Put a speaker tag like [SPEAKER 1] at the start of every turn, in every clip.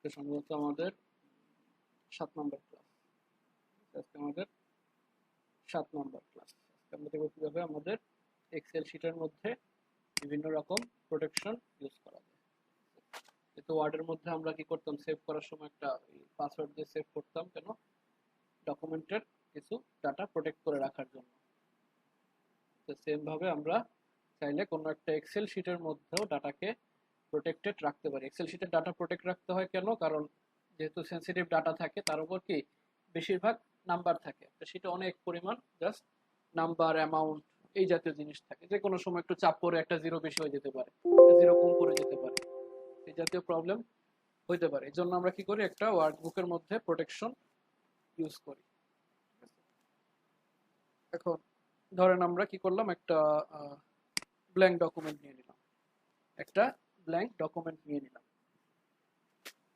[SPEAKER 1] আজকে সম্ভবত আমাদের 7 নম্বর ক্লাস। আজকে আমাদের 7 নম্বর ক্লাস। আজকে আমরা দেখব কিভাবে আমাদের এক্সেল শিটের মধ্যে বিভিন্ন রকম প্রোটেকশন ইউজ করা যায়। যেহেতু ওয়ার্ডের মধ্যে আমরা কি করতাম, সেভ করার সময় একটা পাসওয়ার্ড দিয়ে সেভ করতাম, কেন? ডকুমেন্টের কিছু ডাটা প্রোটেক্ট করে রাখার জন্য। তো সেম ভাবে আমরা চাইলে কোনো একটা এক্সেল শিটের মধ্যেও ডাটাকে প্রোটেক্টেড রাখতে পারি। এক্সেল শিটের ডাটা প্রোটেক্ট রাখতে হয় কেন? কারণ যেহেতু সেন্সিটিভ ডাটা থাকে, তার উপর কি বেশিরভাগ নাম্বার থাকে, সেটা অনেক পরিমাণ জাস্ট নাম্বার, অ্যামাউন্ট, এই জাতীয় জিনিস থাকে। যে কোনো সময় একটু চাপ পড়ে একটা জিরো বেশি হয়ে যেতে পারে, জিরো কম পড়ে যেতে পারে, এই জাতীয় প্রবলেম হইতে পারে। এই জন্য আমরা কি করি, একটা ওয়ার্ড বুকের মধ্যে প্রোটেকশন ইউজ করি। এখন ধরেন আমরা কি করলাম, একটা ব্ল্যাঙ্ক ডকুমেন্ট নিয়ে নিলাম, একটা ব্ল্যাঙ্ক ডকুমেন্ট নিয়ে নিলাম।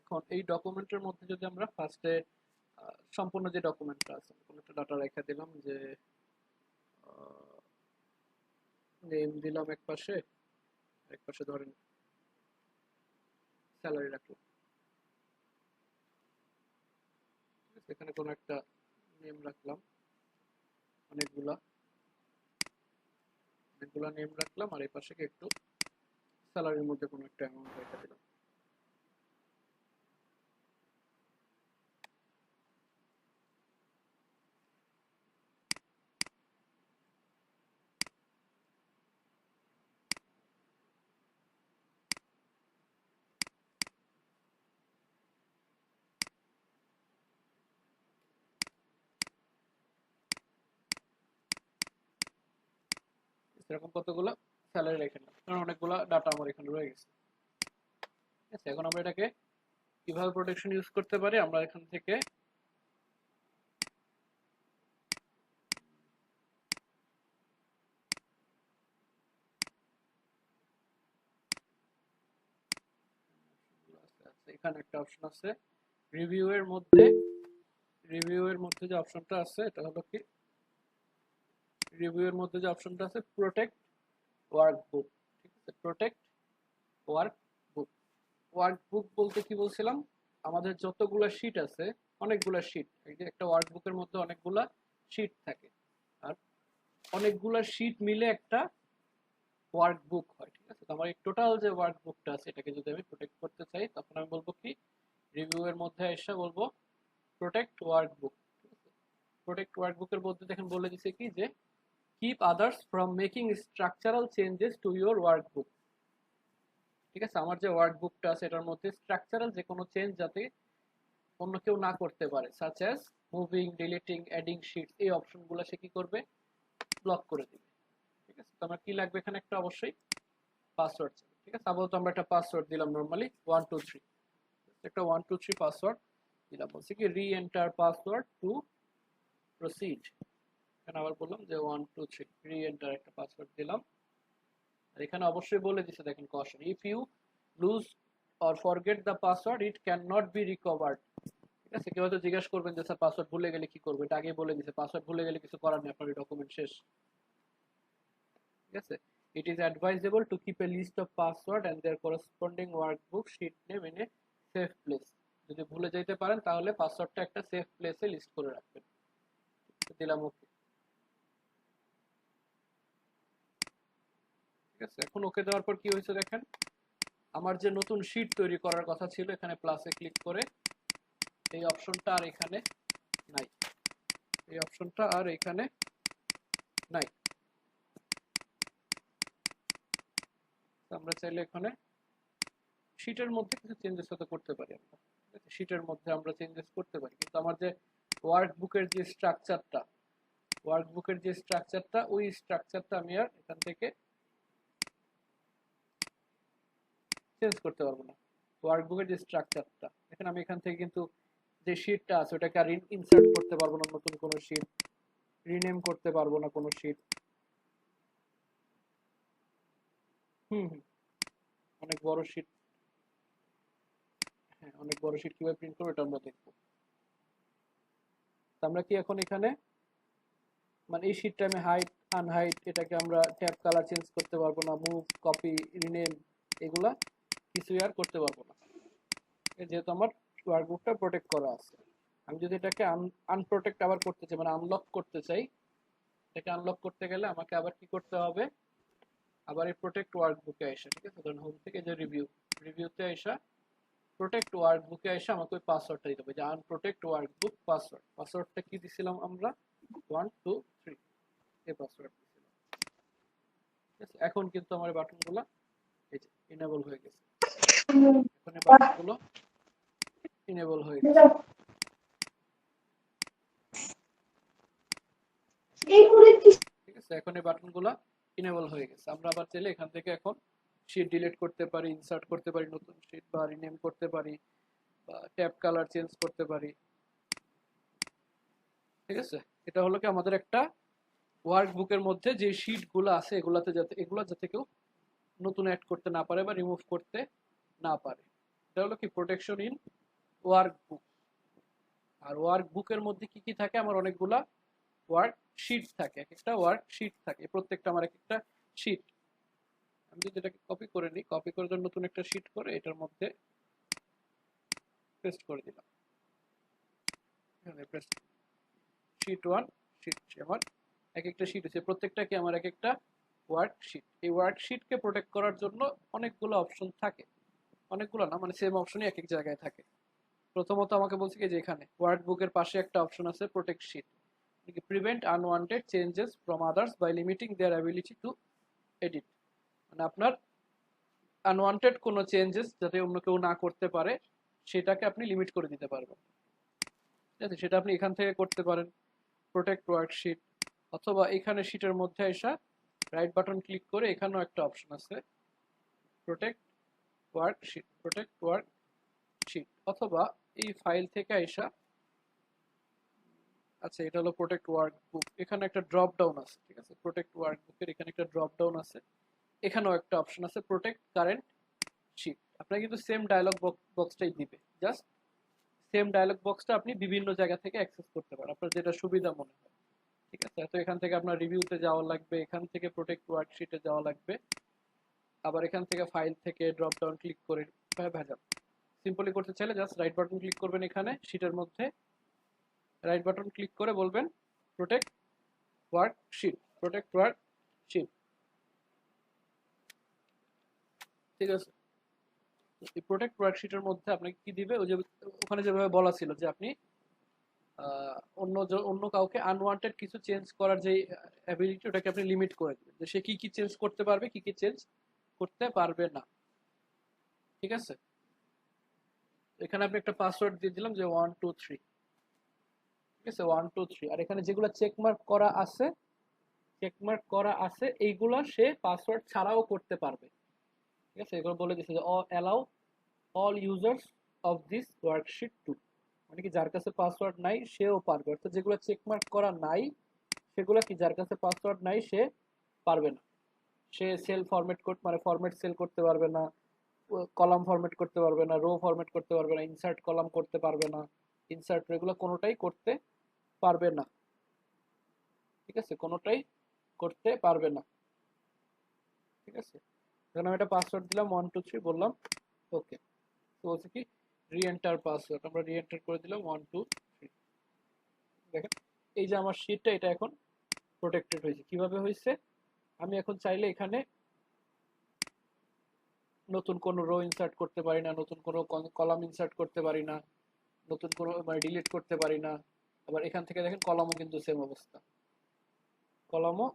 [SPEAKER 1] এখন এই ডকুমেন্টের মধ্যে যদি আমরা ফার্স্টে সম্পূর্ণ যে ডকুমেন্টটা আছে, কোনো একটা ডাটা রেখে দিলাম, যে নেম দিলাম এক পাশে, ধরেন স্যালারি রাখলাম, এখানে কোনো একটা নেম রাখলাম, অনেকগুলা নেম রাখলাম, আর এই পাশে একটু স্যালারির মধ্যে কোনো একটা অ্যামাউন্ট রেখে দিলাম। এরকম কতগুলো স্যালারি রেখে নিলাম, কারণ অনেকগুলো ডাটা আমার এখানে রয়ে গেছে। ঠিক আছে, এখন আমরা এটাকে কিভাবে প্রোটেকশন ইউজ করতে পারি, আমরা এখান থেকে এখানে একটা অপশন আছে রিভিউ এর মধ্যে। যে অপশনটা আছে, এটা হলো কি, রিভিউ এর মধ্যে যে অপশনটা আছে প্রোটেক্ট ওয়ার্কবুক। ঠিক আছে, প্রোটেক্ট ওয়ার্কবুক। ওয়ার্কবুক বলতে কি বলছিলাম, আমাদের যতগুলা শিট আছে, অনেকগুলা শিট, এই যে একটা ওয়ার্কবুকের মধ্যে অনেকগুলা শিট থাকে, আর অনেকগুলা শিট মিলে একটা ওয়ার্কবুক হয়। ঠিক আছে, তো আমার এই টোটাল যে ওয়ার্কবুকটা আছে, এটাকে যদি আমি প্রোটেক্ট করতে চাই, তখন আমি বলবো কি, রিভিউ এর মধ্যে এসে বলবো প্রোটেক্ট ওয়ার্কবুক। ঠিক আছে, প্রোটেক্ট ওয়ার্কবুকের মধ্যে দেখেন বলে দিছে কি, যে keep others from making structural changes to your workbook। ঠিক আছে, আমার যে ওয়ার্কবুকটা আছে এটার মধ্যে স্ট্রাকচারাল যে কোনো চেঞ্জ যাতে অন্য কেউ না করতে পারে, such as moving, deleting, adding shits, এই অপশনগুলো সে কি করবে, ব্লক করে দিবে। ঠিক আছে, তো আমার কি লাগবে, এখানে একটা অবশ্যই পাসওয়ার্ড চাই। ঠিক আছে, আপাতত আমরা একটা পাসওয়ার্ড দিলাম, নরমালি 123, একটা 123 পাসওয়ার্ড দিলাম। বলছি কি রি এন্টার পাসওয়ার্ড টু প্রসিড, এখানে আবার বললাম যে 123 রি এন্টার একটা পাসওয়ার্ড দিলাম। আর এখানে অবশ্যই বলে দিছে, দেখেন caution, if you lose or forget the password it can not be recovered. ঠিক আছে, কেউ হয়তো জিজ্ঞাসা করবেন যে স্যার পাসওয়ার্ড ভুলে গেলে কি করবো, এটা আগেই বলে দিছে, পাসওয়ার্ড ভুলে গেলে কিছু করার নেই, আপনার ডকুমেন্ট শেষ। ঠিক আছে, it is advisable to keep a list of password and their corresponding workbook sheet name in a safe place। যদি ভুলে যেতে পারেন তাহলে পাসওয়ার্ডটা একটা সেফ প্লেসে লিস্ট করে রাখবেন। দিলাম ওকে। ঠিক আছে, এখন ওকে দেওয়ার পর কি হয়েছে দেখেন, আমার যে নতুন শিট তৈরি করার কথা ছিল, এখানে প্লাসে ক্লিক করে এই অপশনটা আর এখানে নাই, এই অপশনটা আর এখানে নাই। আমরা চাইলে এখানে শিটের মধ্যে কিছু চেঞ্জেস হতে করতে পারি, আমরা শিটের মধ্যে আমরা চেঞ্জেস করতে পারি, কিন্তু আমার যে ওয়ার্কবুকের যে স্ট্রাকচারটা, ওই স্ট্রাকচারটা আমি আর এখান থেকে চেঞ্জ করতে পারবো না। ওয়ার্কবুকের যে স্ট্রাকচারটা, এখানে আমি এখান থেকে কিন্তু যে শিটটা আছে ওটাকে আর ইনসার্ট করতে পারবো না, নতুন কোনো শিট রিনেম করতে পারবো না কোনো শিট। হুম হুম, অনেক বড় শিট, হ্যাঁ অনেক বড় শিট কিভাবে প্রিন্ট করবো এটা আমরা দেখবো। আমরা কি এখন এখানে, মানে এই শিটটা আমি হাইট আনহাইট, এটাকে আমরা ট্যাব কালার চেঞ্জ করতে পারবো না, মুভ, কপি, রিনেম, এগুলা কিছুই আর করতে পারবো না। যেহেতু আমার ওয়ার্কবুকটা প্রোটেক্ট করা আছে, আমি যদি এটাকে আনপ্রোটেক্ট আবার করতে চাই, মানে আনলক করতে চাই, এটাকে আনলক করতে গেলে আমাকে আবার কি করতে হবে, আবার এই প্রোটেক্ট ওয়ার্কবুকে আসা, ঠিক আছে, ধরুন হোম থেকে যে রিভিউতে আসা, প্রোটেক্ট ওয়ার্কবুকে এসে আমাকে ওই পাসওয়ার্ডটা দিতে হবে, যে আনপ্রোটেক্ট ওয়ার্কবুক পাসওয়ার্ডটা কি দিছিলাম আমরা, 1 2 3, এই পাসওয়ার্ড দিছিলাম। ঠিক আছে, এখন কিন্তু আমার বাটনগুলো এই যে ইনেবল হয়ে গেছে, এখন এই বাটনগুলো ইনেবল হয়ে গেছে। ঠিক আছে, এখন এই বাটনগুলো ইনেবল হয়ে গেছে। আমরা আবার চাইলে এখান থেকে এখন শীট ডিলিট করতে পারি, ইনসার্ট করতে পারি নতুন শীট, বা রিনেম করতে পারি, বা ট্যাব কালার চেঞ্জ করতে পারি। ঠিক আছে, এটা হলো কি আমাদের একটা ওয়ার্কবুকের মধ্যে যে শীটগুলো আছে এগুলো যাতে কেউ নতুন অ্যাড করতে না পারে বা রিমুভ করতে না পারে। এটা হলো কি প্রোটেকশন ইন ওয়ার্কবুক। আর ওয়ার্কবুকের মধ্যে কি কি থাকে, আমার অনেকগুলা ওয়ার্কশিট থাকে, এক একটা ওয়ার্কশিট থাকে, প্রত্যেকটা আমার এক একটা শীট। আমি যদি এটাকে কপি করে নিই, কপি করে নতুন একটা শীট করে এটার মধ্যে পেস্ট করে দিলাম, শীট 1, শীট আমার এক একটা শীট আছে, প্রত্যেকটা কি আমার এক একটা ওয়ার্কশিট। এই ওয়ার্কশিটকে প্রোটেক্ট করার জন্য অনেকগুলো অপশন থাকে, অনেকগুলো না, মানে সেম অপশনই এক এক জায়গায় থাকে। প্রথমত আমাকে বলছে কি যে এখানে ওয়ার্কবুকের পাশে একটা অপশন আছে protect sheet, prevent unwanted changes from others by limiting their ability to edit, মানে আপনার আনওয়ান্টেড কোনো চেঞ্জেস যাতে অন্য কেউ না করতে পারে সেটাকে আপনি লিমিট করে দিতে পারবেন। ঠিক আছে, সেটা আপনি এখান থেকে করতে পারেন, প্রোটেক্ট ওয়ার্কশিট, অথবা এখানে শীটের মধ্যে আসা রাইট বাটন ক্লিক করে এখানেও একটা অপশন আছে প্রোটেক্ট ওয়ার্কশিট, অথবা এই ফাইল থেকে আসা, আচ্ছা এটা হলো প্রোটেক্ট ওয়ার্কবুক, এখানে একটা ড্রপ ডাউন আছে। ঠিক আছে, প্রোটেক্ট ওয়ার্কবুকের এখানে একটা ড্রপ ডাউন আছে, এখানেও একটা অপশন আছে প্রোটেক্ট কারেন্ট শীট। আপনার কিন্তু সেম ডায়লগ বক্সটাই দিবে, জাস্ট সেম ডায়লগ বক্সটা আপনি বিভিন্ন জায়গা থেকে অ্যাক্সেস করতে পারেন, আপনার যেটা সুবিধা মনে হয়। ঠিক আছে, তো এখান থেকে আপনার রিভিউতে যাওয়া লাগবে, এখান থেকে প্রোটেক্ট ওয়ার্কশিটে যাওয়া লাগবে, আবার এখান থেকে ফাইল থেকে ড্রপ ডাউন ক্লিক করে ভেজাল। সিম্পলি করতে চাইলে জাস্ট রাইট বাটন ক্লিক করবেন, এখানে শীটের মধ্যে রাইট বাটন ক্লিক করে বলবেন প্রোটেক্ট ওয়ার্কশিট। ঠিক আছে, এই প্রোটেক্ট ওয়ার্কশিটের মধ্যে আপনাকে কি দিবে, ওই যে ওখানে যেভাবে বলা ছিল যে আপনি অন্য কাউকে আনওয়ান্টেড কিছু চেঞ্জ করার যে অ্যাবিলিটি, ওটাকে আপনি লিমিট করে দিবেন, যে সে কি কি চেঞ্জ করতে পারবে, কি কি চেঞ্জ করতে পারবে না। ঠিক আছে, এখানে আপনি একটা পাসওয়ার্ড দিয়ে দিলাম যে 1 2 3। ঠিক আছে, 1 2 3, আর এখানে যেগুলো চেকমার্ক করা আছে এইগুলো সে পাসওয়ার্ড ছাড়াও করতে পারবে। ঠিক আছে, এগুলো বলে দিচ্ছে যে allow all users of this worksheet to, মানে কি যার কাছে পাসওয়ার্ড নাই সেও পারবে, অর্থাৎ যেগুলো চেকমার্ক করা নাই সেগুলো কি, যার কাছে পাসওয়ার্ড নাই সে পারবে না। সে সেল ফরম্যাট মানে ফরম্যাট সেল করতে পারবে না, কলাম ফরম্যাট করতে পারবে না, রো ফরম্যাট করতে পারবে না, ইনসার্ট কলাম করতে পারবে না, ইনসার্ট এগুলো কোনোটাই করতে পারবে না। ঠিক আছে, কোনোটাই করতে পারবে না। ঠিক আছে, এখন আমি একটা পাসওয়ার্ড দিলাম 1 2 3 বললাম ওকে, তো বলছে কি রি এন্টার পাসওয়ার্ড, আমরা রি এন্টার করে দিলাম 1 2 3। দেখেন এই যে আমার শীটটা এটা এখন প্রোটেক্টেড হয়েছে। কিভাবে হয়েছে, আমি এখন চাইলে এখানে নতুন কোনো রো ইনসার্ট করতে পারি না, নতুন কোনো কলাম ইনসার্ট করতে পারি না, নতুন কোনো মানে ডিলিট করতে পারি না। আবার এখান থেকে দেখেন কলামও কিন্তু সেম অবস্থা, কলামও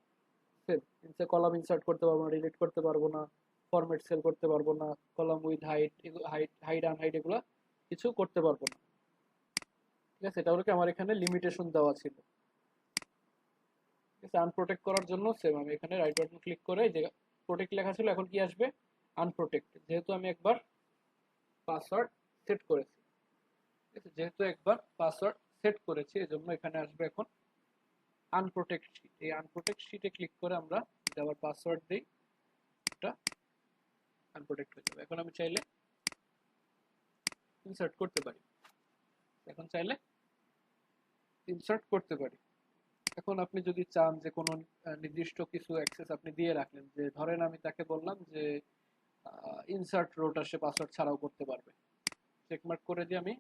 [SPEAKER 1] সেম, কলাম ইনসার্ট করতে পারবো না, ডিলিট করতে পারবো না, ফরম্যাট সেল করতে পারবো না, কলাম উইথ হাইট আনহাইট এগুলো কিছু করতে পারবো না। ঠিক আছে, এটা হলো কি আমার এখানে লিমিটেশন দেওয়া ছিল। ঠিক আছে, আনপ্রোটেক্ট করার জন্য সেম, আমি এখানে রাইট বাটন ক্লিক করে যে প্রোটেক্ট লেখা ছিল এখন কি আসবে আনপ্রোটেক্ট, যেহেতু আমি একবার পাসওয়ার্ড সেট করেছি। ঠিক আছে, যেহেতু একবার পাসওয়ার্ড সেট করেছি এজন্য এখানে আসবে এখন আনপ্রোটেক্ট শীট। এই আনপ্রোটেক্ট শীটে ক্লিক করে আমরা যদি আবার পাসওয়ার্ড দিই এটা আনপ্রোটেক্ট হয়ে যাবে। এখন আমি চাইলে ইনসার্ট করতে পারি, এখন চাইলে ইনসার্ট করতে পারি। এখন আপনি যদি চান যে কোনো নির্দিষ্ট কিছু অ্যাক্সেস আপনি দিয়ে রাখলেন, যে ধরেন আমি তাকে বললাম যে ইনসার্ট রোটা সে পাসওয়ার্ড ছাড়াও করতে পারবে, চেক মার্ক করে দিয়ে আমি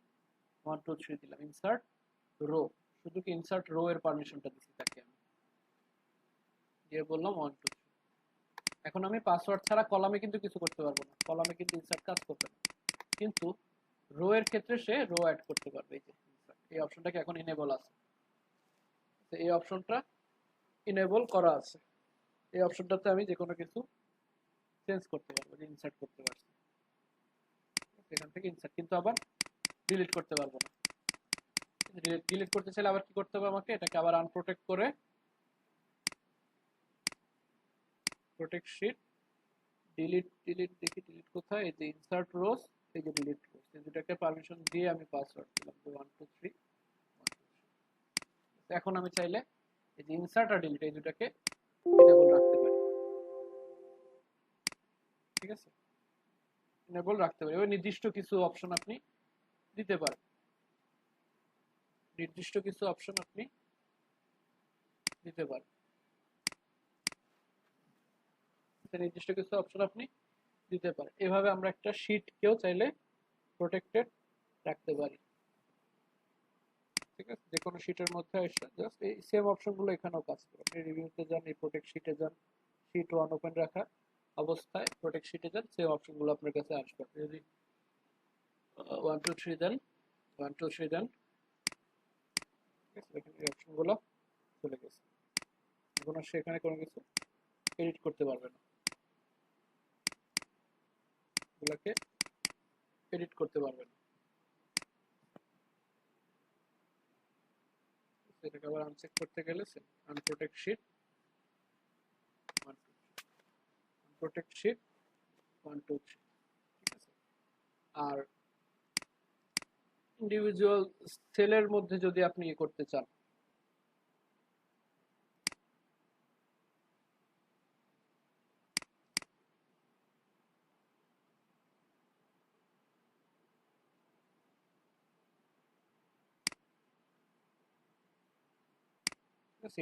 [SPEAKER 1] 1 2 3 দিলাম, ইনসার্ট রো, শুধু কি ইনসার্ট রো এর পারমিশনটা দিচ্ছি তাকে আমি, দিয়ে বললাম 1 2 3। এখন আমি পাসওয়ার্ড ছাড়া কলামে কিন্তু কিছু করতে পারবো না, কলামে কিন্তু ইনসার্ট কাজ করবে না, কিন্তু রো এর ক্ষেত্রে সে রো অ্যাড করতে পারবে। এই যে এই অপশনটা কি এখন ইনেবল আছে, তো এই অপশনটা ইনেবল করা আছে, এই অপশনটাতে আমি যে কোনো কিছু চেঞ্জ করতে পারবো, যে ইনসার্ট করতে পারছি এখান থেকে ইনসার্ট, কিন্তু আবার ডিলিট করতে পারবো না। ডিলিট করতে চাইলে আবার কি করতে হবে, আমাকে এটাকে আবার আনপ্রোটেক্ট করে প্রোটেক্ট শিট ডিলিট, দেখি ডিলিট কোথায়, এই যে ইনসার্ট রোজ, এই যে ডিলিট রোজ, এই দুটাকে পারমিশন দিয়ে আমি পাসওয়ার্ড দিলাম 1 2 3 1 2 3। এখন আমি চাইলে এই যে ইনসার্ট আর ডিলিট এই দুটাকে এনেবল রাখতে পারি, ঠিক আছে, এনেবল রাখতে পারি। ওই নির্দিষ্ট কিছু অপশন আপনি দিতে পারেন, নির্দিষ্ট কিছু অপশন আপনি দিতে পারেন, নির্দিষ্ট কিছু অপশন আপনি দিতে পারেন। এভাবে আমরা একটা শীট কেও চাইলে প্রোটেক্টেড রাখতে পারি, ঠিক আছে, যে কোনো শীটের মধ্যে এসে জাস্ট এই সেম অপশনগুলো এখানেও কাজ করে। আপনি রিভিউতে যান, এই প্রোটেক্ট শীটে যান, শীট 1 ওপেন রাখা অবস্থায় প্রোটেক্ট শীটে যান, সেম অপশনগুলো আপনার কাছে আসবে। যদি 1 2 3 দেন, 1 2 3 দেন, ঠিক আছে, এখানে এই অপশনগুলো চলে গেছে। এখন আর সেখানে কোনো কিছু এডিট করতে পারবে না, এগুলোকে এডিট করতে পারবে না। এটাকে আবার আনচেক করতে গেলে আনপ্রোটেক্ট শীট, আনপ্রোটেক্ট শীট 1 2 3, ঠিক আছে। আর ইন্ডিভিজুয়াল সেলের মধ্যে যদি আপনি করতে চান,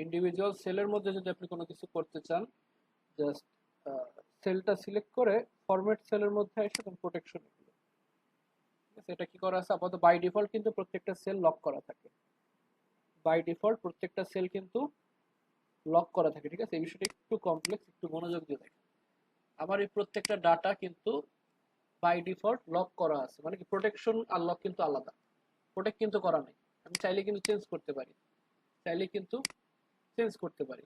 [SPEAKER 1] ইন্ডিভিজুয়াল সেলের মধ্যে যদি আপনি কোনো কিছু করতে চান, জাস্ট সেলটা সিলেক্ট করে ফরম্যাট সেলের মধ্যে এসে প্রোটেকশন, ঠিক আছে, এটা কি করা আছে আপাতত বাই ডিফল্ট কিন্তু প্রত্যেকটা সেল লক করা থাকে, বাই ডিফল্ট প্রত্যেকটা সেল কিন্তু লক করা থাকে, ঠিক আছে। এই বিষয়টা একটু কমপ্লেক্স, একটু মনোযোগ দিয়ে দেখেন। আমার এই প্রত্যেকটা ডাটা কিন্তু বাই ডিফল্ট লক করা আছে, মানে কি প্রোটেকশন আর লক কিন্তু আলাদা, প্রোটেক্ট কিন্তু করা নেই। আমি চাইলে কিন্তু চেঞ্জ করতে পারি, চাইলে কিন্তু চেঞ্জ করতে পারি,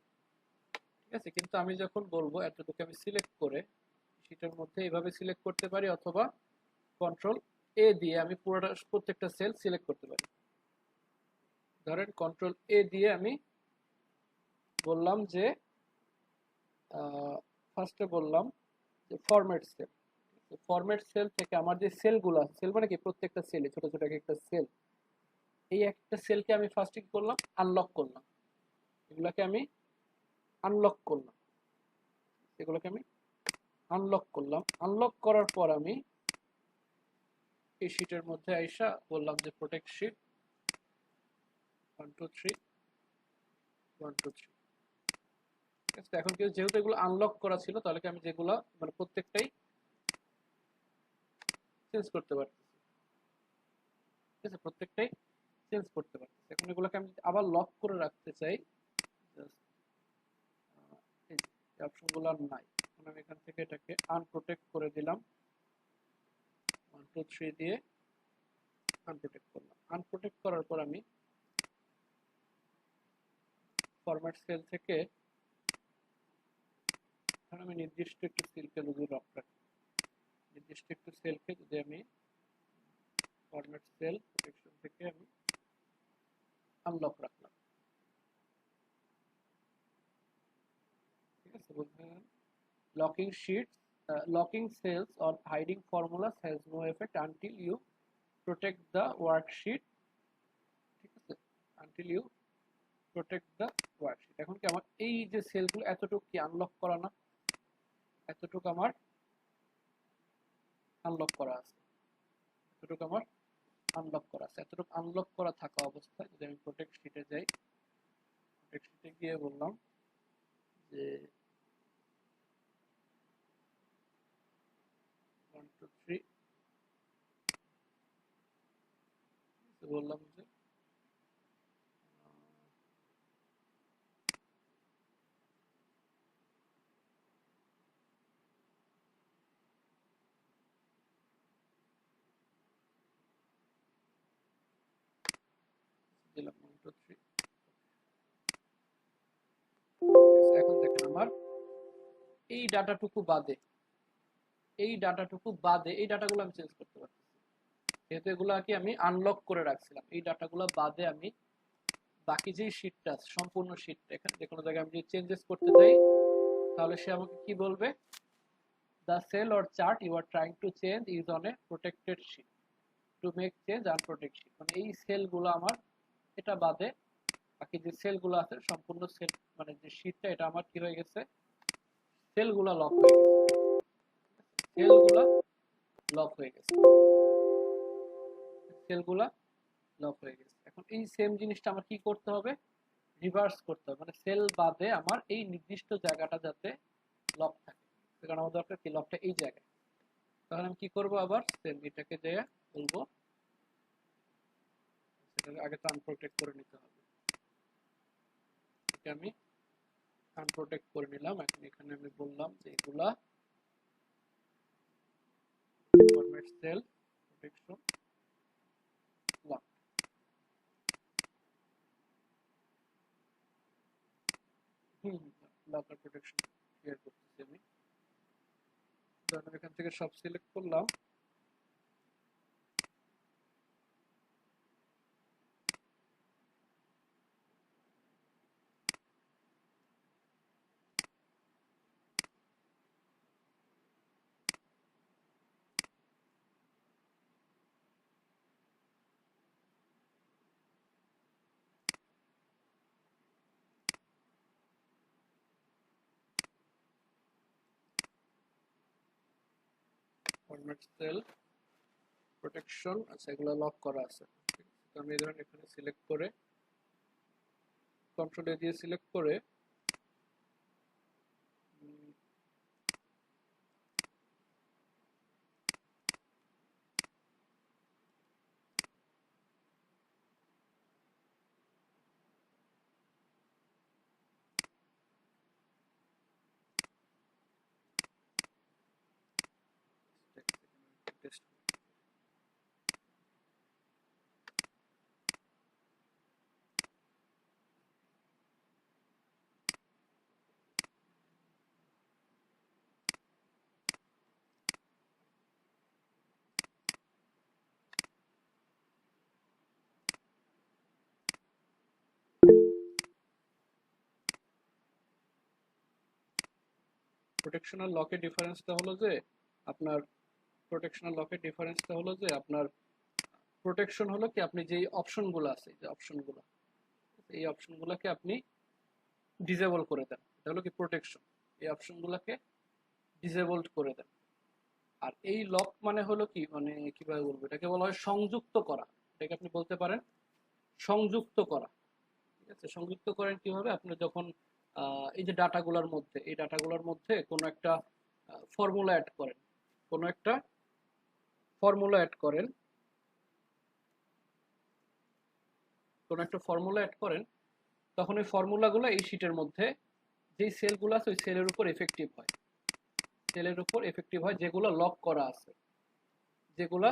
[SPEAKER 1] ঠিক আছে। কিন্তু আমি যখন বলবো এতটুকু আমি সিলেক্ট করে শীটের মধ্যে এইভাবে সিলেক্ট করতে পারি, অথবা কন্ট্রোল এ দিয়ে আমি পুরোটা প্রত্যেকটা সেল সিলেক্ট করতে পারি। ধরেন কন্ট্রোল এ দিয়ে আমি বললাম যে ফার্স্টে বললাম যে ফরম্যাট সেল, ফরম্যাট সেল থেকে আমার যে সেলগুলো আছে, সেল মানে কি প্রত্যেকটা সেলে ছোট ছোট একটা সেল, এই একটা সেলকে আমি ফার্স্টে কি করলাম, আনলক করলাম, এগুলোকে আমি আনলক করলাম, এগুলোকে আমি আনলক করলাম। আনলক করার পর আমি এই শীটের মধ্যে আইসা বললাম যে প্রোটেক্ট শীট 1 2 3 1 2 3, ঠিক আছে। এখন কি যেহেতু এগুলো আনলক করা ছিল, তাহলে কি আমি যেগুলো মানে প্রত্যেকটাই চেঞ্জ করতে পারতেছি, ঠিক আছে, প্রত্যেকটাই চেঞ্জ করতে পারতেছি। এখন এগুলোকে আমি আবার লক করে রাখতে চাই, এই অপশনগুলো আর নাই, এখন আমি এখান থেকে এটাকে আনপ্রোটেক্ট করে দিলাম, 1 2 3 দিয়ে আনপ্রোটেক্ট করলাম। আনপ্রোটেক্ট করার পর আমি ফরম্যাট সেল থেকে আমি নির্দিষ্ট একটি সেলকে যদি লক রাখি, নির্দিষ্ট একটু সেলকে যদি আমি ফরম্যাট সেল প্রোটেকশন থেকে আমি আনলক রাখলাম, ঠিক আছে, বুঝলেন। Locking sheets, locking cells or hiding formulas has no effect until you protect the worksheet, ঠিক আছে, until you protect the worksheet। এখন কি আমার এই যে সেলগুলো এতটুকু কি আনলক করা না, এতটুকু আমার আনলক করা আছে, এতটুকু আমার আনলক করা আছে, এতটুকু আনলক করা থাকা অবস্থায় যদি আমি প্রোটেক্ট শিটে যাই, প্রোটেক্ট শিটে গিয়ে বললাম যে 1 2 3 বললাম যে দিলাম 1 2 3। এখন দেখেন আমার এই ডাটাটুকু বাদে এই ডাটাগুলো আমি চেঞ্জ করতে পারতেছি, যেহেতু এগুলাকে আমি আনলক করে রাখছিলাম। এই ডাটাগুলো বাদে আমি বাকি যে শীটটা আছে সম্পূর্ণ শীটটা এখানে যে কোনো জায়গায় আমি যদি চেঞ্জেস করতে চাই তাহলে সে আমাকে কি বলবে, the cell or chart you are trying to change is on a protected sheet, to make change unprotected sheet। মানে এই সেলগুলো আমার এটা বাদে বাকি যে সেলগুলো আছে সম্পূর্ণ সেল মানে যে শীটটা এটা আমার কি হয়ে গেছে, সেলগুলো লক হয়ে গেছে, সেলগুলো লক হয়ে গেছে, সেলগুলো লক হয়ে গেছে। এখন এই সেম জিনিসটা আমার কি করতে হবে, রিভার্স করতে হবে, মানে সেল বাদে আমার এই নির্দিষ্ট জায়গাটা যাতে লক থাকে, কারণ আমার দরকার কি লকটা এই জায়গায়। তখন আমি কি করব, আবার সেম এটাকে দিয়ে বলবো সেটাকে আগে তো আনপ্রোটেক্ট করে নিতে হবে, এটা আমি আনপ্রোটেক্ট করে নিলাম। এখন এখানে আমি বললাম যে এগুলা format sell protection lock. Locker protection clear করতেছি আমি। ধরুন এখান থেকে সব সিলেক্ট করলাম, ফরম্যাট সেল প্রোটেকশন, আচ্ছা এগুলো লক করা আছে। তো আমি ধরুন এখানে সিলেক্ট করে কন্ট্রোল এ দিয়ে সিলেক্ট করে টেস্ট প্রোটেকশনাল লকের ডিফারেন্সটা হলো যে আপনার প্রোটেকশনাল লকের ডিফারেন্সটা হলো যে আপনার প্রোটেকশন হলো কি আপনি যেই অপশনগুলো আছে, যে অপশনগুলো এই অপশনগুলোকে আপনি ডিসেবল করে দেন, এটা হলো কি প্রোটেকশন। এই অপশনগুলোকে ডিসেবলড করে দেন। আর এই লক মানে হলো কি, মানে কিভাবে বলবো, এটাকে বলা হয় সংযুক্ত করা। এটাকে আপনি বলতে পারেন সংযুক্ত করা। ঠিক আছে, সংযুক্ত করেন কিভাবে, আপনি যখন এই যে ডাটাগুলোর মধ্যে এই ডাটাগুলোর মধ্যে কোনো একটা ফর্মুলা অ্যাড করেন, কোনো একটা ফর্মুলা অ্যাড করেন, কোনো একটা ফর্মুলা অ্যাড করেন, তখন ওই ফর্মুলাগুলো এই শিটের মধ্যে যেই সেলগুলো আছে ওই সেলের উপর এফেক্টিভ হয়, সেলের উপর এফেক্টিভ হয় যেগুলো লক করা আছে, যেগুলো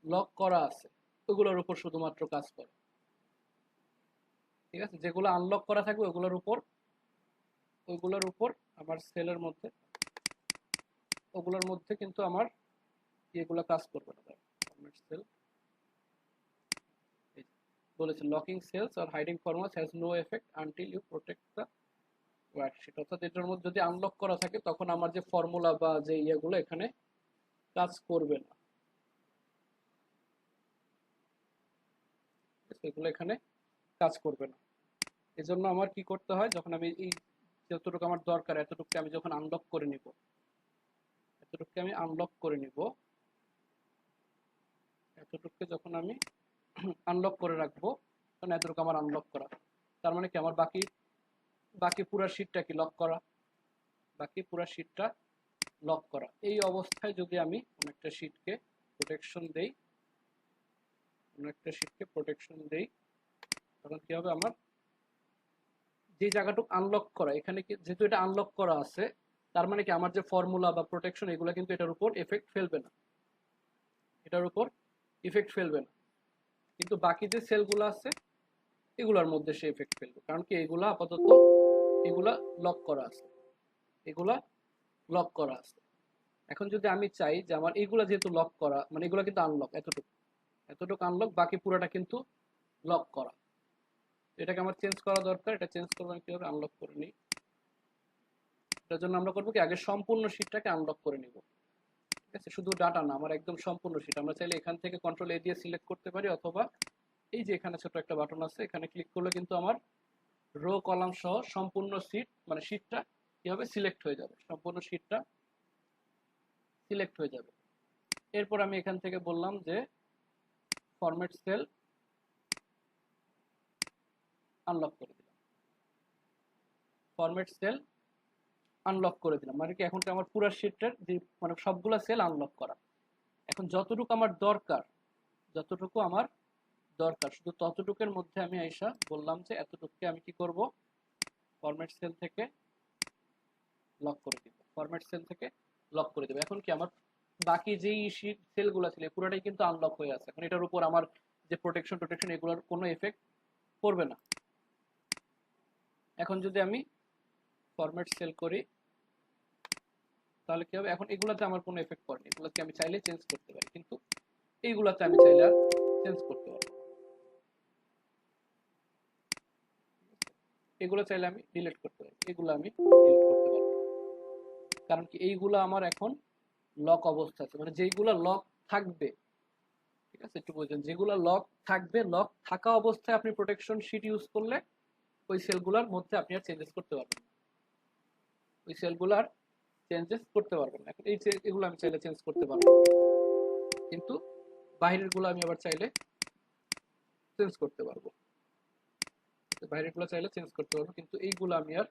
[SPEAKER 1] লক করা আছে ওগুলোর উপর শুধুমাত্র কাজ করে। ঠিক আছে, যেগুলো আনলক করা থাকবে ওইগুলোর উপর আমার সেলের মধ্যে ওগুলোর মধ্যে কিন্তু আমার এগুলো কাজ করবে না। ফরম্যাট সেল বলেছে লকিং সেলস আর hiding formats has no effect until you protect the worksheet. অর্থাৎ এটার মধ্যে যদি আনলক করা থাকে তখন আমার যে ফর্মুলা বা যে ইয়েগুলো এখানে কাজ করবে না, এগুলো এখানে কাজ করবে না। এজন্য আমার কি করতে হয়, যখন আমি এই যতটুকু আমার দরকার এতটুকু আমি যখন আনলক করে নিব, এতটুকু আমি আনলক করে নিব, এতটুকু যখন আমি আনলক করে রাখবো তখন এতটুকু আমার আনলক করা। তার মানে কি আমার বাকি বাকি পুরো শীটটা কি লক করা, বাকি পুরো শীটটা লক করা। এই অবস্থায় যদি আমি কোনো একটা শীটকে প্রোটেকশন দেই, অন্য একটা শিটকে প্রোটেকশন দেই, তখন কি হবে, আমার যে জায়গাটুকু আনলক করা, এখানে কি যেহেতু এটা আনলক করা আছে, তার মানে কি আমার যে ফর্মুলা বা প্রোটেকশন এগুলো কিন্তু এটার উপর এফেক্ট ফেলবে না, এটার উপর ইফেক্ট ফেলবে না। কিন্তু বাকি যে সেলগুলো আছে এগুলোর মধ্যে সে এফেক্ট ফেলবে, কারণ কি এগুলা আপাতত এগুলা লক করা আছে, এগুলা লক করা আছে। এখন যদি আমি চাই যে আমার এইগুলা যেহেতু লক করা, মানে এগুলা কিন্তু আনলক, এতটুকু এতটুকু আনলক, বাকি পুরোটা কিন্তু লক করা, এটাকে আমার চেঞ্জ করা দরকার। এটা চেঞ্জ করবো আমি কিভাবে, আনলক করে নিই। এটার জন্য আমরা করবো কি, আগে সম্পূর্ণ শীটটাকে আনলক করে নিব। ঠিক আছে, শুধু ডাটা না, আমার একদম সম্পূর্ণ শীট। আমরা চাইলে এখান থেকে কন্ট্রোল এ দিয়ে সিলেক্ট করতে পারি, অথবা এই যে এখানে ছোট একটা বাটন আছে, এখানে ক্লিক করলে কিন্তু আমার রো কলাম সহ সম্পূর্ণ শীট, মানে শীটটা কি হবে, সিলেক্ট হয়ে যাবে, সম্পূর্ণ শীটটা সিলেক্ট হয়ে যাবে। এরপর আমি এখান থেকে বললাম যে ফরম্যাট সেল আনলক করে দিলাম, ফরম্যাট সেল আনলক করে দিলাম, মানে কি এখন আমার পুরো শীটের যে মানে সবগুলা সেল আনলক করা। এখন যতটুকু আমার দরকার, যতটুকু আমার দরকার শুধু ততটুকুর মধ্যে আমি আইসা বললাম যে এতটুকুকে আমি কি করব, ফরম্যাট সেল থেকে লক করে দিব, ফরম্যাট সেল থেকে লক করে দেব। এখন কি আমার বাকি যেই শীট সেলগুলো ছিল পুরোটাই কিন্তু আনলক হয়ে আছে, এখন এটার উপর আমার যে প্রোটেকশন এগুলোর কোনো এফেক্ট পড়বে না। এখন যদি আমি ফরম্যাট সেল করি তাহলে কি হবে, এখন এগুলাতে আমার কোনো এফেক্ট পড়েনি, এগুলোকে আমি চাইলে চেঞ্জ করতে পারি, কিন্তু এইগুলাতে আমি চাইলে আর চেঞ্জ করতে পারবো না। এগুলো চাইলে আমি ডিলিট করতে পারবো, এগুলো আমি ডিলিট করতে পারবো না, কারণ কি এইগুলো আমার এখন লক অবস্থা আছে, মানে যেইগুলো লক থাকবে, ঠিক আছে একটু বুঝেন, যেগুলো লক থাকবে, লক থাকা অবস্থায় আপনি প্রোটেকশন শিট ইউজ করলে ওই সেলগুলোর মধ্যে আপনি আর চেঞ্জেস করতে পারবেন না, ওই সেলগুলার চেঞ্জেস করতে পারবেন না। এখন এই এগুলো আমি চাইলে চেঞ্জ করতে পারবো, কিন্তু বাইরের গুলো আমি আবার চাইলে চেঞ্জ করতে পারবো, বাইরের গুলো চাইলে চেঞ্জ করতে পারবো, কিন্তু এইগুলো আমি আর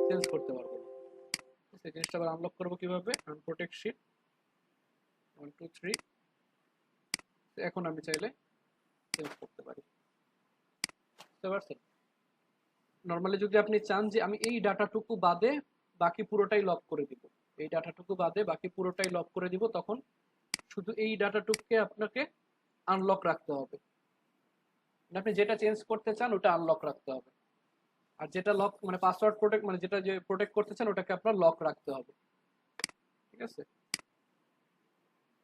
[SPEAKER 1] চেঞ্জ করতে পারবো না। সেই জিনিসটা আবার আনলক করবো কিভাবে, আনপ্রোটেক্ট শিট 1 2 3, এখন আমি চাইলে চেঞ্জ করতে পারি, বুঝতে পারছেন। নর্মালি যদি আপনি চান যে আমি এই ডাটাটুকু বাদে বাকি পুরোটাই লক করে দিব, এই ডাটাটুকু বাদে বাকি পুরোটাই লক করে দিব, তখন শুধু এই ডাটাটুকুকে আপনাকে আনলক রাখতে হবে, আপনি যেটা চেঞ্জ করতে চান ওটা আনলক রাখতে হবে, আর যেটা লক মানে পাসওয়ার্ড প্রোটেক্ট, মানে যেটা যে প্রোটেক্ট করতে চান ওটাকে আপনার লক রাখতে হবে, ঠিক আছে,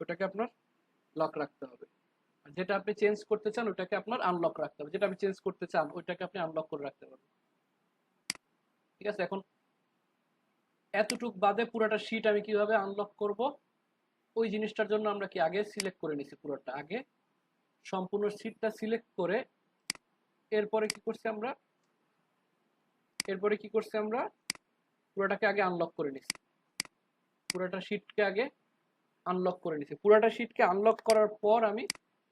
[SPEAKER 1] ওটাকে আপনার লক রাখতে হবে। আর যেটা আপনি চেঞ্জ করতে চান ওটাকে আপনার আনলক রাখতে হবে, যেটা আপনি চেঞ্জ করতে চান ওইটাকে আপনি আনলক করে রাখতে পারবেন, ঠিক আছে। এখন এতটুক বাদে পুরোটা শীট আমি কিভাবে আনলক করব, ওই জিনিসটার জন্য আমরা কি আগে সিলেক্ট করে নিছি, পুরোটা আগে সম্পূর্ণ শীটটা সিলেক্ট করে এরপরে কি করছি আমরা, এরপরে কি করছি আমরা পুরোটাকে আগে আনলক করে নিছি, পুরোটা শীটকে আগে আনলক করে নিছি, পুরোটা শীটকে আনলক করার পর আমি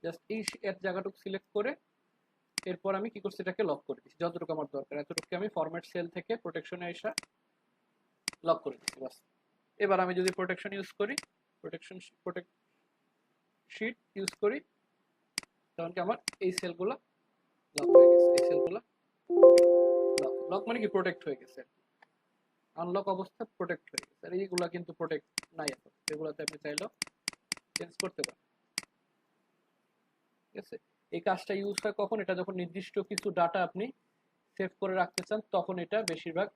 [SPEAKER 1] জাস্ট এই জায়গাটুকু সিলেক্ট করে এরপর আমি কি করছি, এটাকে লক করে দিচ্ছি, যতটুকু আমার দরকার এতটুকু আমি ফরম্যাট সেল থেকে প্রোটেকশনে আসা লক করে দিচ্ছি, বাস। এবার আমি যদি প্রোটেকশন ইউজ করি, প্রোটেক্ট শিট ইউজ করি, তখন কি আমার এই সেলগুলো লক হয়ে গেছে, এই সেলগুলো লক, লক মানে কি প্রোটেক্ট হয়ে গেছে, আনলক অবস্থা প্রোটেক্ট হয়ে গেছে, আর এইগুলা কিন্তু প্রোটেক্ট নাই এখন, এগুলোতে আপনি চাইলেও চেঞ্জ করতে পারেন, ঠিক আছে। এই কাজটা ইউজ হয় কখন, এটা যখন নির্দিষ্ট কিছু ডাটা আপনি সেভ করে রাখতে চান তখন এটা বেশিরভাগ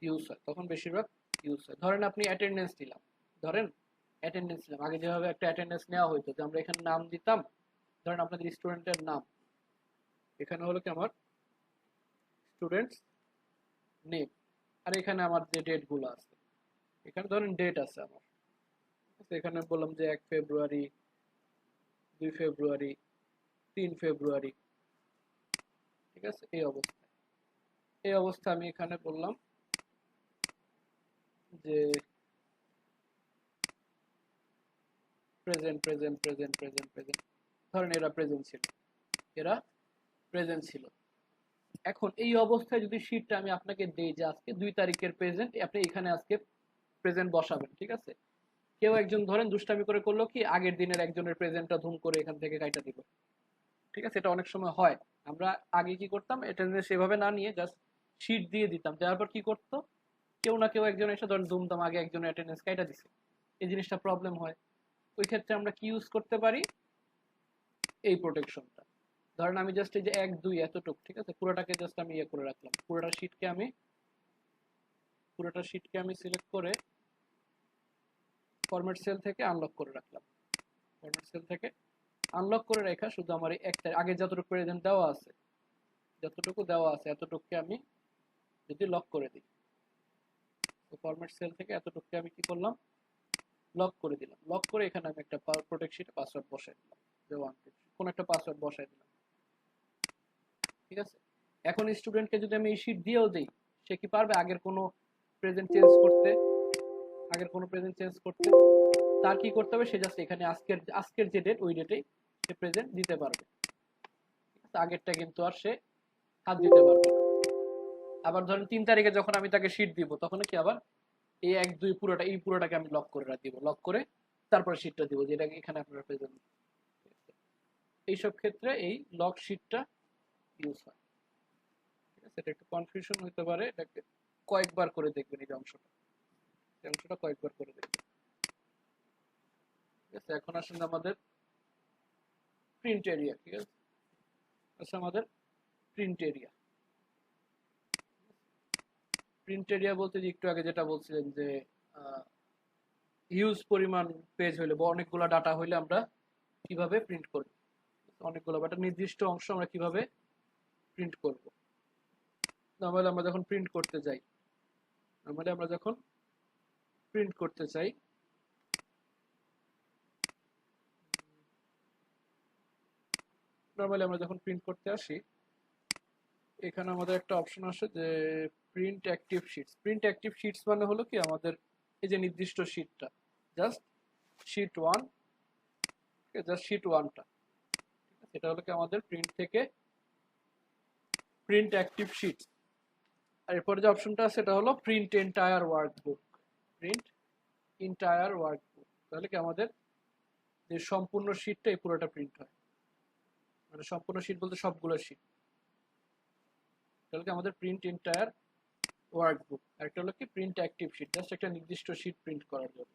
[SPEAKER 1] ইউজ হয়, তখন বেশিরভাগ ইউজ হয়। ধরেন আপনি অ্যাটেন্ডেন্স দিলাম, ধরেন অ্যাটেন্ডেন্স দিলাম, আগে যেভাবে একটা অ্যাটেন্ডেন্স নেওয়া হইতো যে আমরা এখানে নাম দিতাম, ধরেন আপনাদের স্টুডেন্টের নাম, এখানে হলো কি আমার স্টুডেন্টস নেম, আর এখানে আমার যে ডেট গুলো আছে, এখানে ধরেন ডেট আছে আমার, এখানে বললাম যে 1 ফেব্রুয়ারি, 2 ফেব্রুয়ারি, 3 ফেব্রুয়ারি, ঠিক আছে। এই অবস্থা, এই অবস্থা আমি এখানে বললাম যে present present present present present, ধরেন এরা প্রেজেন্ট ছিল, এরা প্রেজেন্ট ছিল। এখন এই অবস্থায় যদি শীটটা আমি আপনাকে দেই যে আজকে 2 তারিখের প্রেজেন্ট, আপনি এখানে আজকে প্রেজেন্ট বসাবেন, ঠিক আছে। কেউ একজন ধরেন দুষ্টামি করে করলো কি, আগের দিনের একজনের প্রেজেন্টটা ধুম করে এখান থেকে কাইটা দিল, ঠিক আছে, এটা অনেক সময় হয়। আমরা আগে কি করতাম, অ্যাটেন্ডেন্স সেভাবে না নিয়ে জাস্ট শিট দিয়ে দিতাম, দেওয়ার পর কি করতো, কেউ না কেউ একজন এসে ধরেন ধুমধাম আগে একজনের অ্যাটেন্ডেন্স কাইটা দিছে, এই জিনিসটা প্রবলেম হয়। ওই ক্ষেত্রে আমরা কি ইউজ করতে পারি, এই প্রোটেকশনটা। ধরেন আমি জাস্ট এই যে 1 2 এতটুক, ঠিক আছে, পুরোটাকে জাস্ট আমি ইয়ে করে রাখলাম, পুরোটা শিটকে আমি সিলেক্ট করে ফরম্যাট সেল থেকে আনলক করে রাখলাম। ফরম্যাট সেল থেকে আনলক করে রেখা শুধু আমার এই একটা আগে যতটুকু প্রেজেন্ট দেওয়া আছে, এতটুকুকে আমি যদি লক করে দিই, তো ফরম্যাট সেল থেকে এতটুকুকে আমি কি করলাম, লক করে দিলাম। লক করে এখানে আমি একটা প্রোটেক্ট শিটে পাসওয়ার্ড বসাই দিলাম, যে 1 2 কোন একটা পাসওয়ার্ড বসাই দিলাম, ঠিক আছে। এখন স্টুডেন্টকে যদি আমি এই শিট দিয়েও দিই, সে কি পারবে আগের কোনো প্রেজেন্ট চেঞ্জ করতে, তার কি করতে হবে, সে জাস্ট এখানে আজকের যে ডেট ওই ডেটেই সে প্রেজেন্ট দিতে পারবে, ঠিক আছে, আগেরটা কিন্তু আর সে হাত দিতে পারবে না। আবার ধরেন 3 তারিখে যখন আমি তাকে শিট দিব, তখন কি আবার এই 1 2 পুরোটাকে আমি লক করে দিব, লক করে তারপরে শিটটা দিব, যেটা এখানে আপনারা প্রেজেন্ট। এইসব ক্ষেত্রে এই লক শিটটা ইউজ হয়, ঠিক আছে। এটা একটু কনফিউশন হতে পারে, এটাকে কয়েকবার করে দেখবেন, এই অংশটা কয়েকবার করে দেখবেন, ঠিক আছে। এখন আসলে আমাদের প্রিন্ট এরিয়া, ঠিক আছে, আচ্ছা আমাদের প্রিন্ট এরিয়া। প্রিন্ট এরিয়া বলতে যে একটু আগে যেটা বলছিলেন যে হিউজ পরিমাণ পেজ হইলে বা অনেকগুলো ডাটা হইলে আমরা কিভাবে প্রিন্ট করব, অনেকগুলো বা একটা নির্দিষ্ট অংশ আমরা কিভাবে প্রিন্ট করব। নরমালি আমরা যখন প্রিন্ট করতে যাই, নরমালি আমরা যখন প্রিন্ট করতে চাই, নরমালি আমরা যখন প্রিন্ট করতে আসি, এখানে আমাদের একটা অপশন আসে যে print active shits. Print active shits মানে হলো কি, আমাদের এই যে নির্দিষ্ট শিটটা, জাস্ট শিট 1, জাস্ট শিট 1টা, এটা হলো কি আমাদের প্রিন্ট থেকে প্রিন্ট অ্যাক্টিভ শিটস। আর এরপরে যে অপশনটা আছে এটা হলো print entire workbook, print entire workbook, তাহলে কি আমাদের যে সম্পূর্ণ শিটটা এই পুরোটা প্রিন্ট হয়, মানে সম্পূর্ণ শিট বলতে সবগুলো শিট, তাহলে কি আমাদের প্রিন্ট এন্টায়ার ওয়ার্কবুক। আর একটা হলো কি প্রিন্ট অ্যাক্টিভ শিট, জাস্ট একটা নির্দিষ্ট শিট প্রিন্ট করার জন্য।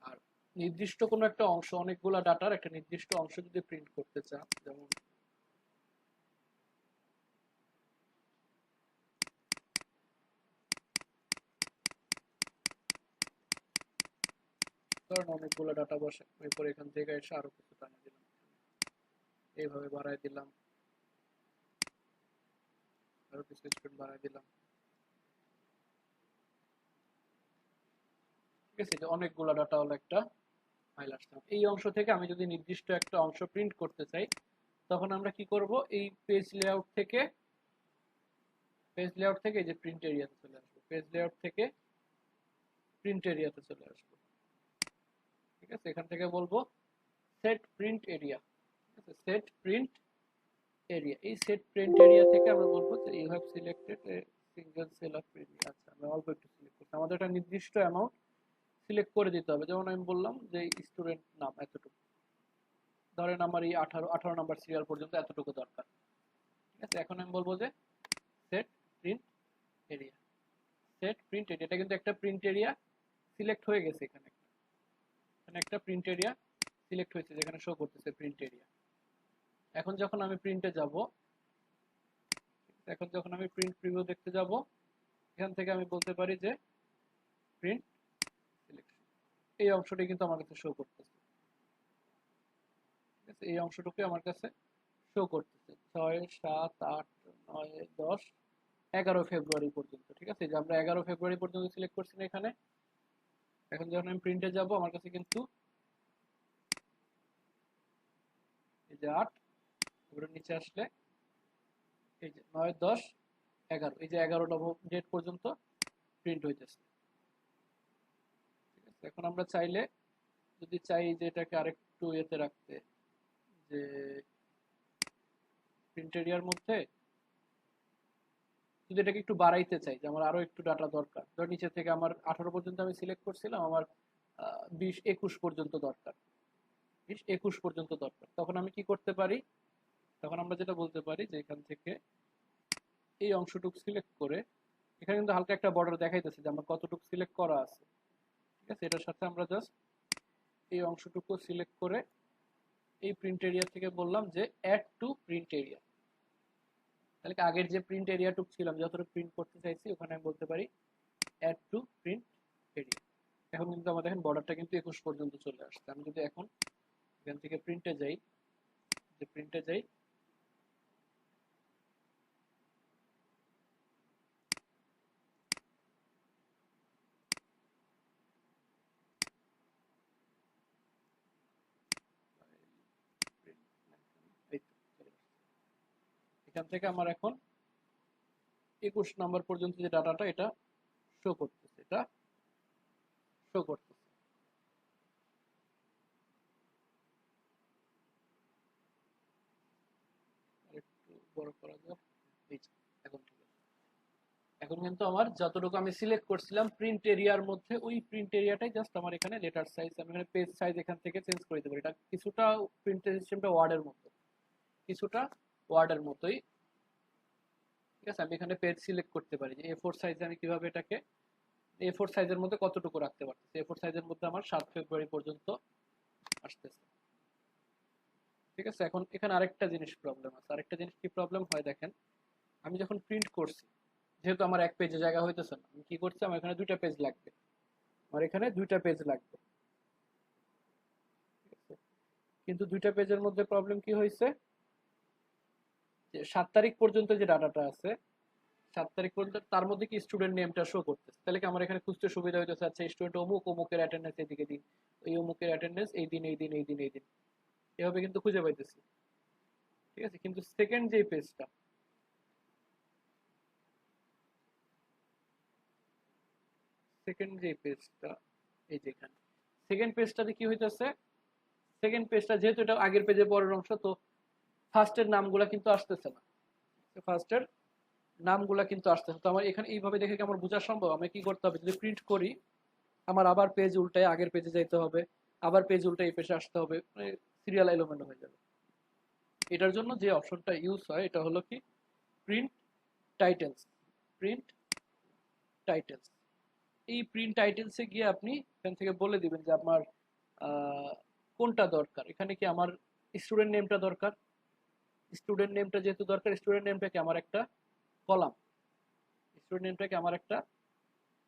[SPEAKER 1] আর নির্দিষ্ট কোনো একটা অংশ, অনেকগুলো ডাটার একটা নির্দিষ্ট অংশ যদি প্রিন্ট করতে চান, যেমন ধরেন অনেকগুলো ডাটা বসে, এরপর এখান থেকে এসে আরো কিছু টানা দিলাম, এইভাবে বাড়াই দিলাম, আরো কিছু স্টুডেন্ট বাড়াই দিলাম, ঠিক আছে। যে অনেকগুলো ডাটা হলো একটা ফাইল আসলাম, এই অংশ থেকে আমি যদি নির্দিষ্ট একটা অংশ প্রিন্ট করতে চাই, তখন আমরা কি করব, এই পেজ লেআউট থেকে এই যে প্রিন্ট এরিয়াতে চলে আসবো, পেজ লেআউট থেকে প্রিন্ট এরিয়াতে চলে আসবো, ঠিক আছে। এখান থেকে বলবো সেট প্রিন্ট এরিয়া, ঠিক আছে, সেট প্রিন্ট এরিয়া। এই সেট প্রিন্ট এরিয়া থেকে আমরা বলবো যে you have selected a single cell of print. আচ্ছা, আমরা অল্প একটু সিলেক্ট করছি, আমাদের একটা নির্দিষ্ট অ্যামাউন্ট সিলেক্ট করে দিতে হবে। যেমন আমি বললাম যে স্টুডেন্ট নাম এতটুকু, ধরেন আমার এই 18 নাম্বার সিরিয়াল পর্যন্ত এতটুকু দরকার, ঠিক আছে। এখন আমি বলবো যে set print area, set print area, এটা কিন্তু একটা প্রিন্ট এরিয়া সিলেক্ট হয়ে গেছে, এখানে একটা প্রিন্ট এরিয়া সিলেক্ট হয়েছে, যেখানে শো করতেছে প্রিন্ট এরিয়া। এখন যখন আমি প্রিন্টে যাব, এখন যখন আমি প্রিন্ট প্রিভিউ দেখতে যাব, এখান থেকে আমি বলতে পারি যে প্রিন্ট সিলেকশন, এই অংশটি কিন্তু আমার কাছে শো করতেছে, ঠিক আছে। এই অংশটুকু আমার কাছে শো করতেছে 6 7 8 9 10 11 ফেব্রুয়ারি পর্যন্ত, ঠিক আছে। যে আমরা 11 ফেব্রুয়ারি পর্যন্ত সিলেক্ট করছি না এখানে। এখন যখন আমি প্রিন্টে যাব, আমার কাছে কিন্তু এই যে 8, এবার নিচে আসলে এই যে 9 10 11, এই যে 11টা ডেট পর্যন্ত প্রিন্ট হইতেছে, ঠিক আছে। এখন আমরা চাইলে যদি চাই যে এটাকে আরেকটু এতে রাখতে, যে প্রিন্ট এরিয়ার মধ্যে যদি এটাকে একটু বাড়াইতে চাই, যে আমার আরো একটু ডাটা দরকার, ধর নিচে থেকে আমার 18 পর্যন্ত আমি সিলেক্ট করছিলাম, আমার 20-21 পর্যন্ত দরকার, 20-21 পর্যন্ত দরকার, তখন আমি কি করতে পারি, তখন আমরা যেটা বলতে পারি যে এখান থেকে এই অংশটুকু সিলেক্ট করে, এখানে কিন্তু হালকা একটা বর্ডার দেখাইতেছে যে আমার কতটুকু সিলেক্ট করা আছে, ঠিক আছে, এটার সাথে আমরা জাস্ট এই অংশটুকু সিলেক্ট করে এই প্রিন্ট এরিয়া থেকে বললাম যে অ্যাড টু প্রিন্ট এরিয়া, তাহলে আগের যে প্রিন্ট এরিয়াটুকু ছিলাম যতটুকু প্রিন্ট করতে চাইছি ওখানে আমি বলতে পারি অ্যাড টু প্রিন্ট এরিয়া। এখন কিন্তু আমাদের দেখেন বর্ডারটা কিন্তু 21 পর্যন্ত চলে আসছে। আমি যদি এখন এখান থেকে প্রিন্টে যাই, যে প্রিন্টে যাই, এখান থেকে আমার এখন 21 নাম্বার পর্যন্ত যে ডাটাটা এটা শো করতেছে, এটা শো করতেছে। একটু বড় করা যাক, এখন ঠিক আছে। এখন কিন্তু আমার যতটুকু আমি সিলেক্ট করছিলাম প্রিন্ট এরিয়ার মধ্যে, ওই প্রিন্ট এরিয়াটাই জাস্ট আমার এখানে লেটার সাইজ, আমি এখানে পেজ সাইজ এখান থেকে চেঞ্জ করে দিতে পারি। এটা কিছুটা প্রিন্টের সিস্টেমটা ওয়ার্ডের মতো, কিছুটা ওয়ার্ডের মতোই, ঠিক আছে। আমি এখানে পেজ সিলেক্ট করতে পারি যে A4 সাইজে আমি কিভাবে এটাকে A4 সাইজের মধ্যে কতটুকু রাখতে পারতেছি। A4 সাইজের মধ্যে আমার 7 ফেব্রুয়ারি পর্যন্ত আসতেছে, ঠিক আছে। এখন এখানে আরেকটা জিনিস প্রবলেম আছে, আরেকটা জিনিস কি প্রবলেম হয় দেখেন, আমি যখন প্রিন্ট করছি, যেহেতু আমার এক পেজে জায়গা হইতেছে না, আমি কি করছি, আমার এখানে দুইটা পেজ লাগবে, আমার এখানে দুইটা পেজ লাগবে, ঠিক আছে। কিন্তু দুইটা পেজের মধ্যে প্রবলেম কি হয়েছে, যে 7 তারিখ পর্যন্ত যে ডাটাটা আছে, 7 তারিখ পর্যন্ত তার মধ্যে কি স্টুডেন্ট নেমটা শো করতেছে, তাহলে কি আমার এখানে খুঁজতে সুবিধা হইতেছে, আচ্ছা স্টুডেন্ট অমুক, অমুকের অ্যাটেন্ডেন্স এদিকে দিন, এই অমুকের অ্যাটেন্ডেন্স এই দিন এই দিন এই দিন এই দিন, এভাবে কিন্তু খুঁজে পাইতেছি, ঠিক আছে। কিন্তু সেকেন্ড যে পেজটা, সেকেন্ড যে পেজটা, এই যে এখানে সেকেন্ড পেজটাতে কি হইতেছে, সেকেন্ড পেজটা যেহেতু এটা আগের পেজের পরের অংশ, তো ফার্স্টের নামগুলা কিন্তু আসতেছে না, ফার্স্টের নামগুলা কিন্তু আসতেছে, তো আমার এখানে এইভাবে দেখে কি আমার বোঝা সম্ভব, আমি কি করতে হবে, যদি প্রিন্ট করি আমার আবার পেজ উল্টায় আগের পেজে যাইতে হবে, আবার পেজ উল্টায় এই পেজে আসতে হবে, মানে সিরিয়াল এলোমেলো হয়ে যাবে। এটার জন্য যে অপশনটা ইউজ হয় এটা হলো কি প্রিন্ট টাইটেলস, প্রিন্ট টাইটেলস। এই প্রিন্ট টাইটেলসে গিয়ে আপনি এখান থেকে বলে দিবেন যে আপনার কোনটা দরকার, এখানে কি আমার স্টুডেন্ট নেমটা দরকার, স্টুডেন্ট নেমটা যেহেতু দরকার, স্টুডেন্ট নেমটাকে আমার একটা কলাম, স্টুডেন্ট নেমটাকে আমার একটা